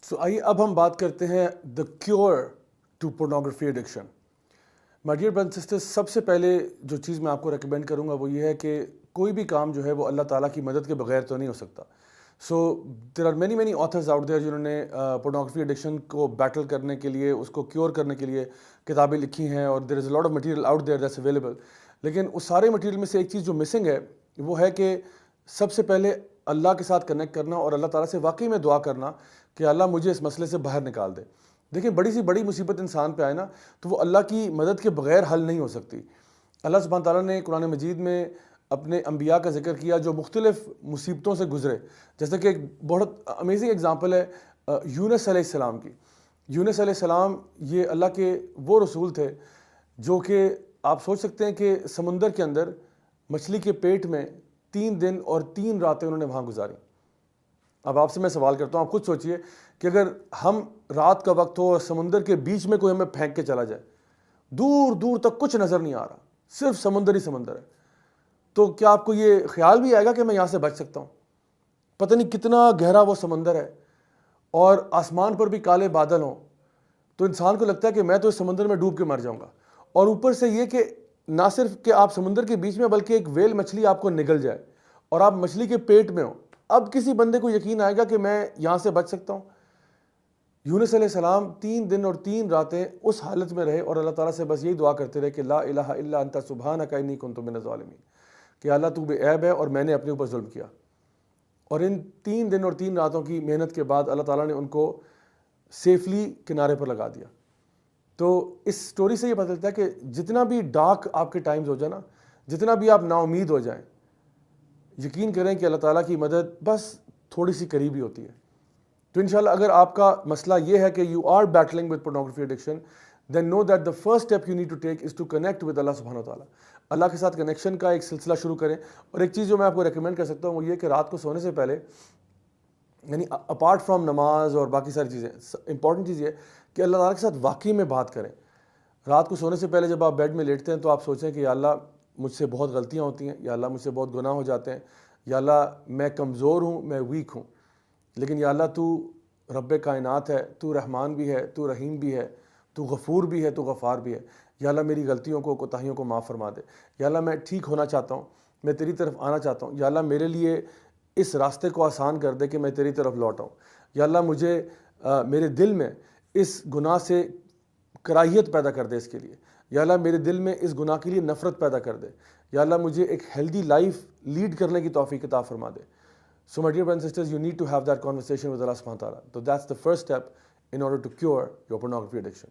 سو آئیے اب ہم بات کرتے ہیں the cure to pornography addiction. My dear brothers and sisters, سب سے پہلے جو چیز میں آپ کو ریکمینڈ کروں گا وہ یہ ہے کہ کوئی بھی کام جو ہے وہ اللہ تعالیٰ کی مدد کے بغیر تو نہیں ہو سکتا. So there are many authors out there جنہوں نے پورنوگرافی ایڈکشن کو بیٹل کرنے کے لیے، اس کو کیور کرنے کے لیے کتابیں لکھی ہیں، اور there is a lot of material out there that's available. لیکن اس سارے مٹیریل میں سے ایک چیز جو مسنگ ہے وہ ہے کہ سب سے پہلے اللہ کے ساتھ کنیکٹ کرنا اور اللہ تعالیٰ سے واقعی میں دعا کرنا کہ اللہ مجھے اس مسئلے سے باہر نکال دے. دیکھیں، بڑی مصیبت انسان پہ آئے نا تو وہ اللہ کی مدد کے بغیر حل نہیں ہو سکتی. اللہ سبحانہ تعالیٰ نے قرآن مجید میں اپنے انبیاء کا ذکر کیا جو مختلف مصیبتوں سے گزرے. جیسے کہ ایک بہت امیزنگ ایگزامپل ہے یونس علیہ السلام کی. یونس علیہ السلام یہ اللہ کے وہ رسول تھے جو کہ آپ سوچ سکتے ہیں کہ سمندر کے اندر مچھلی کے پیٹ میں 3 دن اور 3 راتیں انہوں نے وہاں گزاری. اب آپ سے میں سوال کرتا ہوں، آپ خود سوچئے کہ اگر ہم رات کا وقت ہو اور سمندر کے بیچ میں کوئی ہمیں پھینک کے چلا جائے، دور دور تک کچھ نظر نہیں آ رہا، صرف سمندر ہی سمندر ہے، تو کیا آپ کو یہ خیال بھی آئے گا کہ میں یہاں سے بچ سکتا ہوں؟ پتہ نہیں کتنا گہرا وہ سمندر ہے اور آسمان پر بھی کالے بادل ہوں، تو انسان کو لگتا ہے کہ میں تو اس سمندر میں ڈوب کے مر جاؤں گا. اور اوپر سے یہ کہ نہ صرف کہ آپ سمندر کے بیچ میں بلکہ ایک ویل مچھلی آپ کو نگل جائے اور آپ مچھلی کے پیٹ میں ہوں. اب کسی بندے کو یقین آئے گا کہ میں یہاں سے بچ سکتا ہوں؟ یونس علیہ السلام 3 دن اور 3 راتیں اس حالت میں رہے اور اللہ تعالیٰ سے بس یہی دعا کرتے رہے کہ لا الہ الا انت سبحانک انی کنت من الظالمین، کہ اللہ تو بے عیب ہے اور میں نے اپنے اوپر ظلم کیا. اور ان 3 دن اور 3 راتوں کی محنت کے بعد اللہ تعالیٰ نے ان کو سیفلی کنارے پر لگا دیا. تو اس سٹوری سے یہ پتہ چلتا ہے کہ جتنا بھی ڈارک آپ کے ٹائمز ہو جائے نا، جتنا بھی آپ نا امید ہو جائیں، یقین کریں کہ اللہ تعالیٰ کی مدد بس تھوڑی سی قریب ہی ہوتی ہے. تو انشاءاللہ اگر آپ کا مسئلہ یہ ہے کہ you are battling with pornography addiction, then know that the first step you need to take is to connect with اللہ سبحانہ وتعالیٰ. اللہ کے ساتھ کنیکشن کا ایک سلسلہ شروع کریں. اور ایک چیز جو میں آپ کو ریکمینڈ کر سکتا ہوں وہ یہ کہ رات کو سونے سے پہلے، یعنی اپارٹ فرام نماز اور باقی ساری چیزیں، امپورٹنٹ چیز یہ کہ اللہ تعالیٰ کے ساتھ واقعی میں بات کریں. رات کو سونے سے پہلے جب آپ بیڈ میں لیٹتے ہیں تو آپ سوچیں کہ یا اللہ مجھ سے بہت غلطیاں ہوتی ہیں، یا اللہ مجھ سے بہت گناہ ہو جاتے ہیں، یا اللہ میں کمزور ہوں، میں ویک ہوں، لیکن یا اللہ تو رب کائنات ہے، تو رحمان بھی ہے، تو رحیم بھی ہے، تو غفور بھی ہے، تو غفار بھی ہے. یا اللہ میری غلطیوں کو، کوتاہیوں کو معاف فرما دے. یا اللہ میں ٹھیک ہونا چاہتا ہوں، میں تیری طرف آنا چاہتا ہوں. یا اللہ میرے لیے اس راستے کو آسان کر دے کہ میں تیری طرف لوٹ آؤں. یا اللہ مجھے میرے دل میں اس گناہ سے کراہیت پیدا کر دے اس کے لیے. یا اللہ میرے دل میں اس گناہ کے لیے نفرت پیدا کر دے. یا اللہ مجھے ایک ہیلدی لائف لیڈ کرنے کی توفیق عطا فرما دے. So my dear brothers and sisters, you need to have that conversation with Allah subhanahu wa ta'ala. So that's the first step in order to cure your pornography addiction.